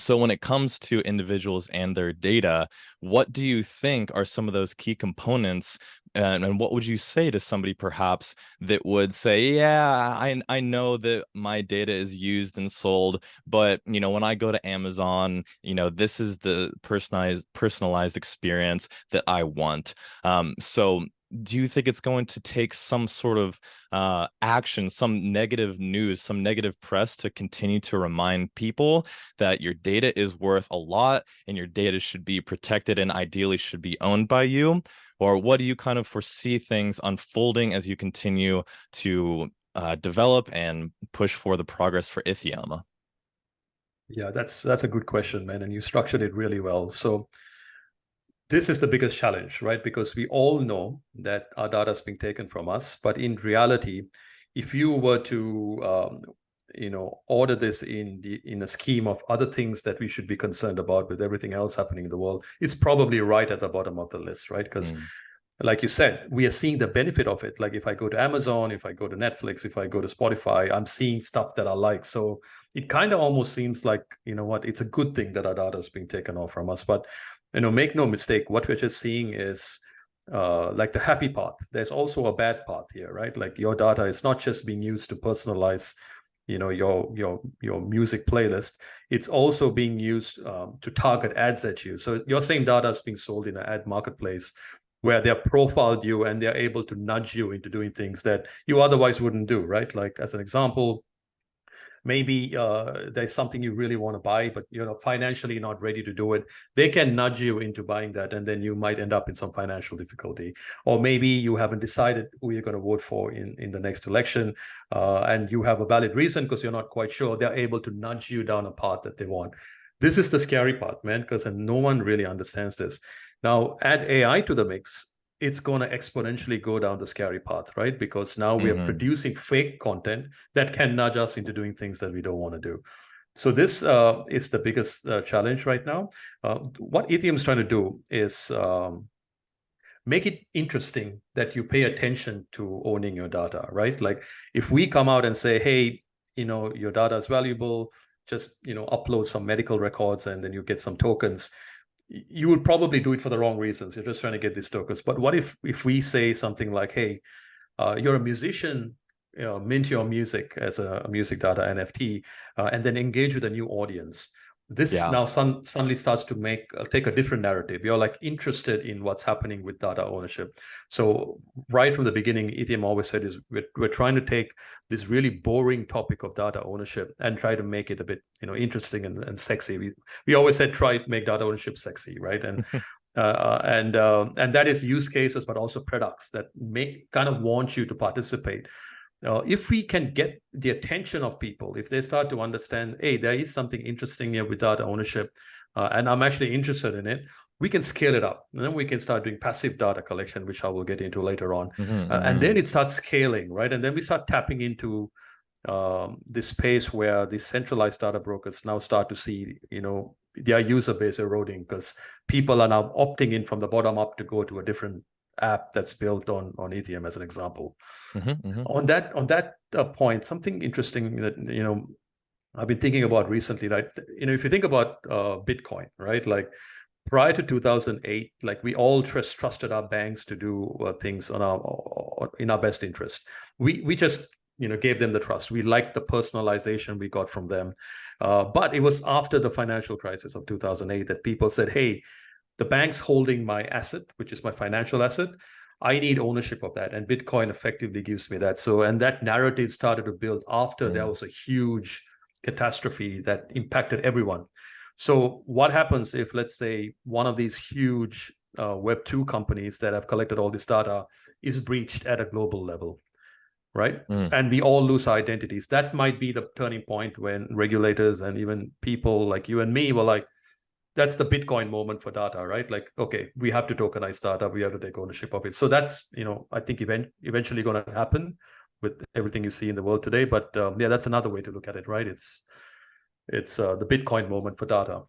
So when it comes to individuals and their data, what do you think are some of those key components? And what would you say to somebody perhaps that would say, yeah, I know that my data is used and sold, but when I go to Amazon, this is the personalized experience that I want. So do you think it's going to take some sort of action, some negative news, some negative press to continue to remind people that your data is worth a lot and your data should be protected and ideally should be owned by you? Or what do you kind of foresee things unfolding as you continue to develop and push for the progress for iTHEUM? Yeah, that's a good question, man, and you structured it really well. So this is the biggest challenge, right? Because we all know that our data is being taken from us, but in reality, if you were to order this in the scheme of other things that we should be concerned about with everything else happening in the world, it's probably right at the bottom of the list, right? Because like you said, we are seeing the benefit of it. Like if I go to Amazon, if I go to Netflix, if I go to Spotify, I'm seeing stuff that I like. So it kind of almost seems like, it's a good thing that our data is being taken off from us. But, make no mistake, what we're just seeing is like the happy part. There's also a bad part here, right? Like your data is not just being used to personalize your music playlist. It's also being used to target ads at you. So your same data is being sold in an ad marketplace where they're profiled you and they're able to nudge you into doing things that you otherwise wouldn't do, right? Like as an example, maybe there's something you really want to buy, but you're financially not ready to do it. They can nudge you into buying that, and then you might end up in some financial difficulty. Or maybe you haven't decided who you're going to vote for in the next election, and you have a valid reason because you're not quite sure. They're able to nudge you down a path that they want. This is the scary part, man, because no one really understands this. Now, add AI to the mix, it's going to exponentially go down the scary path, right? Because now we are producing fake content that can nudge us into doing things that we don't want to do. So this is the biggest challenge right now. What iTHEUM is trying to do is make it interesting that you pay attention to owning your data, right? Like if we come out and say, hey, your data is valuable, just, upload some medical records and then you get some tokens, you would probably do it for the wrong reasons. You're just trying to get these tokens. But what if we say something like, hey, you're a musician, mint your music as a music data NFT, and then engage with a new audience. This now suddenly starts to take a different narrative. You're like interested in what's happening with data ownership. So right from the beginning, iTHEUM always said is we're trying to take this really boring topic of data ownership and try to make it a bit interesting and sexy. We always said try to make data ownership sexy, right? And and that is use cases, but also products that kind of want you to participate. If we can get the attention of people, if they start to understand, hey, there is something interesting here with data ownership, and I'm actually interested in it, we can scale it up. And then we can start doing passive data collection, which I will get into later on. And then it starts scaling, right? And then we start tapping into this space where the centralized data brokers now start to see, their user base eroding because people are now opting in from the bottom up to go to a different app that's built on iTHEUM, as an example. On that point, something interesting that I've been thinking about recently, right? If you think about Bitcoin, right? Like prior to 2008, like we all trusted our banks to do things in our best interest. We just gave them the trust. We liked the personalization we got from them, but it was after the financial crisis of 2008 that people said, hey, the bank's holding my asset, which is my financial asset. I need ownership of that. And Bitcoin effectively gives me that. So, and that narrative started to build after there was a huge catastrophe that impacted everyone. So what happens if, let's say, one of these huge Web2 companies that have collected all this data is breached at a global level, right? And we all lose our identities. That might be the turning point when regulators and even people like you and me were like, that's the Bitcoin moment for data, right? Like, okay, we have to tokenize data. We have to take ownership of it. So that's, I think eventually going to happen with everything you see in the world today. But yeah, that's another way to look at it, right? It's the Bitcoin moment for data.